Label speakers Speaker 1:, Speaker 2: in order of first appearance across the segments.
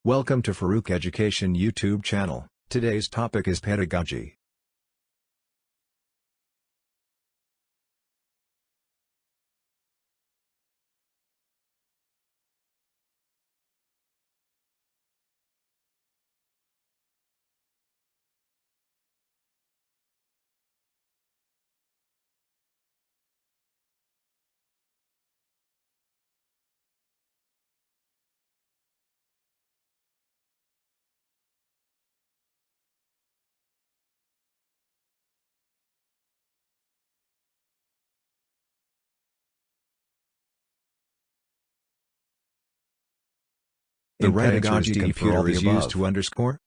Speaker 1: Welcome to Farrukh Education YouTube channel. Today's topic is pedagogy. The pedagogy computer is used to underscore.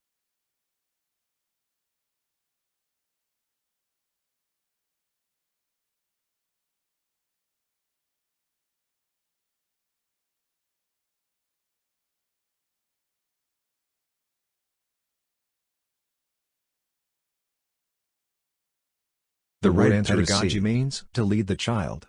Speaker 1: The right answer pedagogy means to lead the child.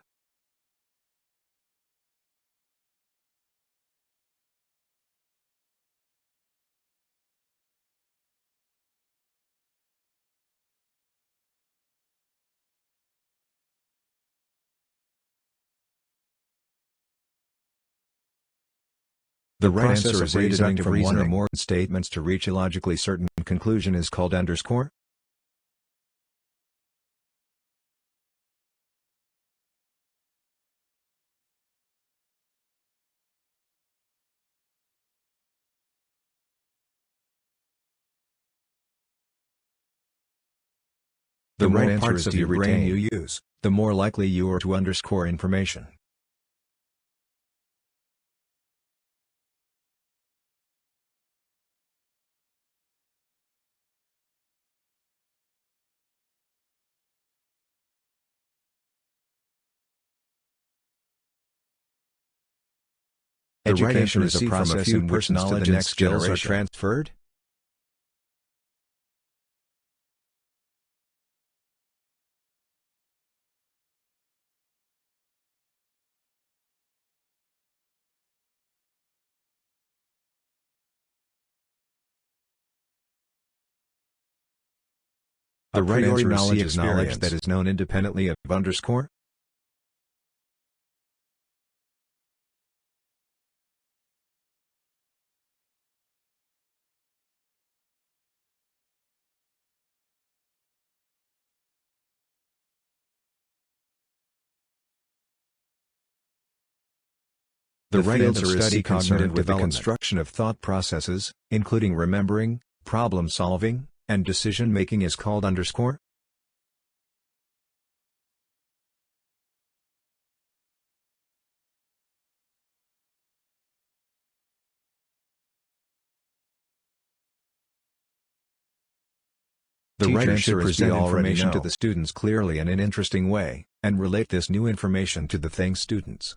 Speaker 1: The right answer is reasoning from one or more statements to reach a logically certain conclusion is called underscore. The more parts of your brain you use, the more likely you are to underscore information. The right answer is a process in which knowledge and skills are transferred. The right answer is knowledge that is known independently of underscore. The right answer is study concerned with the construction of thought processes, including remembering, problem solving, and decision making is called underscore. The right answer is present information to the students clearly and in an interesting way, and relate this new information to the thing students.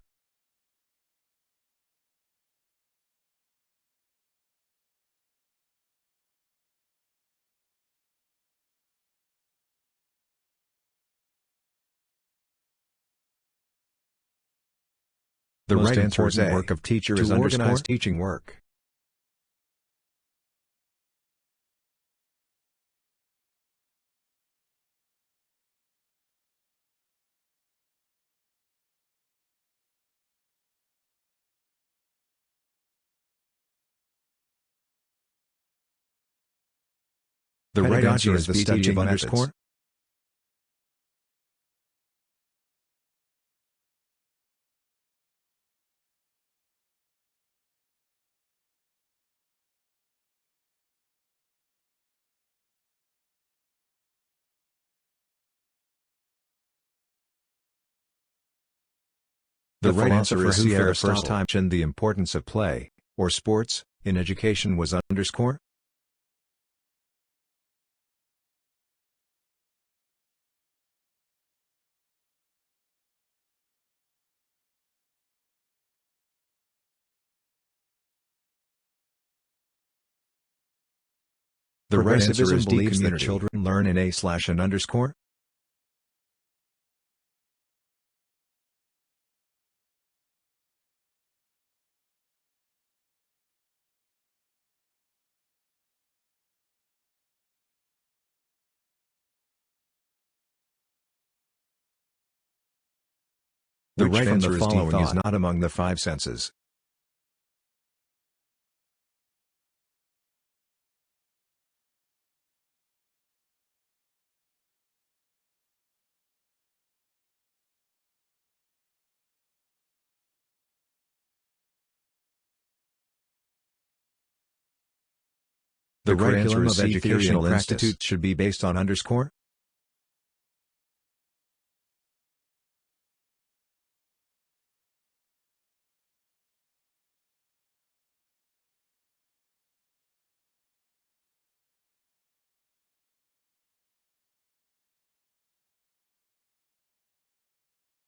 Speaker 1: The right answer is work of teacher is organized teaching work. The right answer is the study of underscore. The right answer is who for the first time mentioned the importance of play, or sports, in education was underscore. The right answer is believes that children learn in an underscore. The right answer from the following is not among the 5 senses. The curriculum of educational institutes should be based on underscore.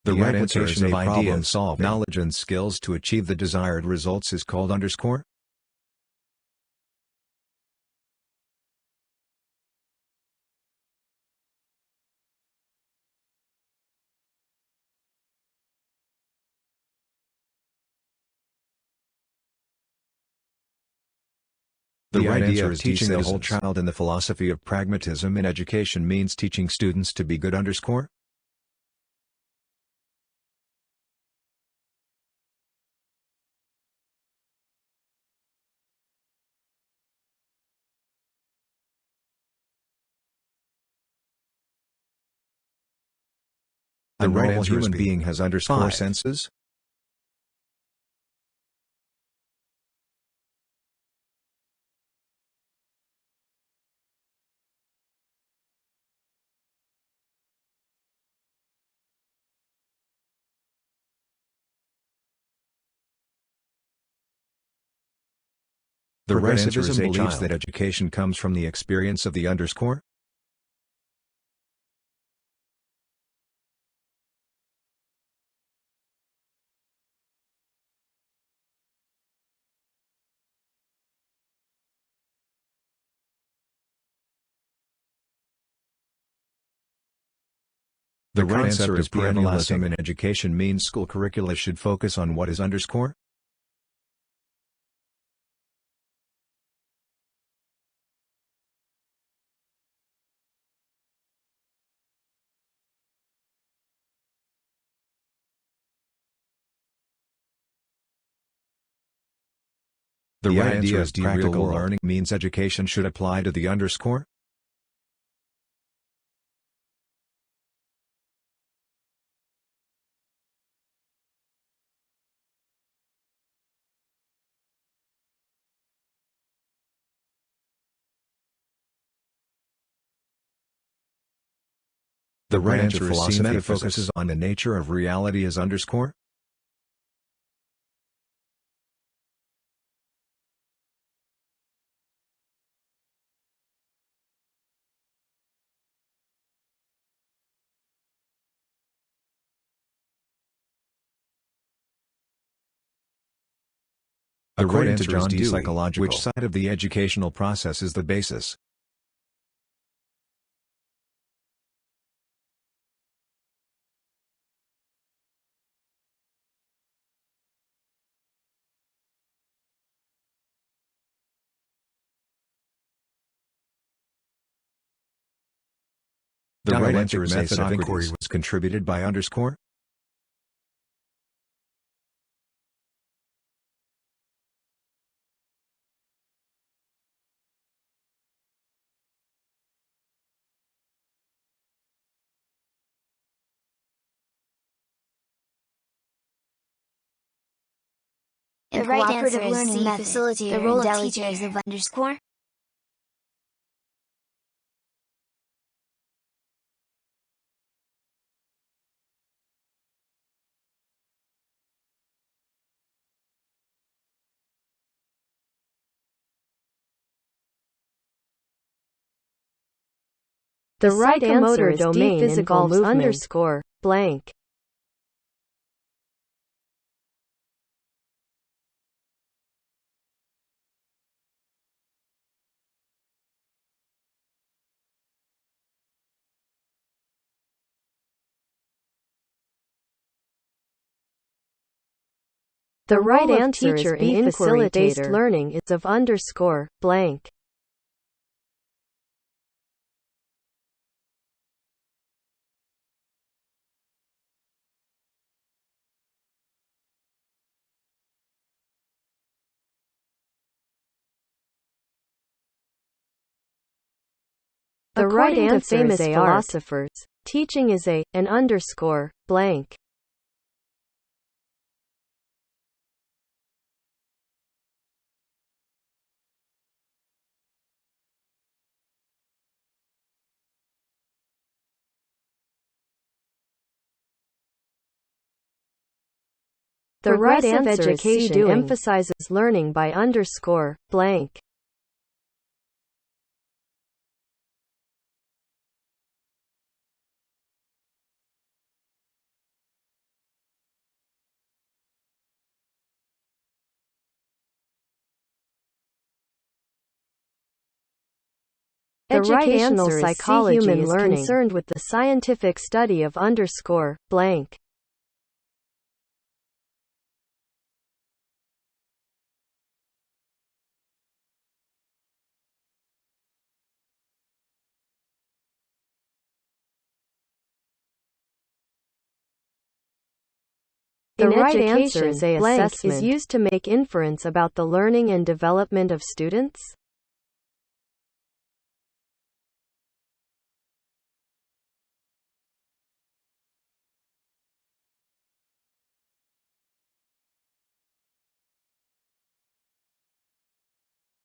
Speaker 1: The right application of ideas, knowledge and skills to achieve the desired results is called underscore. The idea of teaching the whole child in the philosophy of pragmatism in education means teaching students to be good underscore. The normal human being has underscore senses. The relativism believes that education comes from the experience of the underscore. The right answer is perennialism in education means school curricula should focus on what is underscore. The right idea is practical learning means education should apply to the underscore. The right answer philosophy focuses on the nature of reality as underscore. According to John Dewey, which side of the educational process is the basis? The right answer is method of inquiry was contributed by underscore.
Speaker 2: The right answer is learning method. The role of teacher is of underscore.
Speaker 3: The right answer is domain involves underscore blank. The right answer is B. Facility-based learning is of underscore blank. The right answer famous is philosophers. Teaching is an underscore blank. The right answer education emphasizes learning by underscore blank. The right answer psychology is human learning, concerned with the scientific study of underscore blank. The right answer is assessment is used to make inference about the learning and development of students.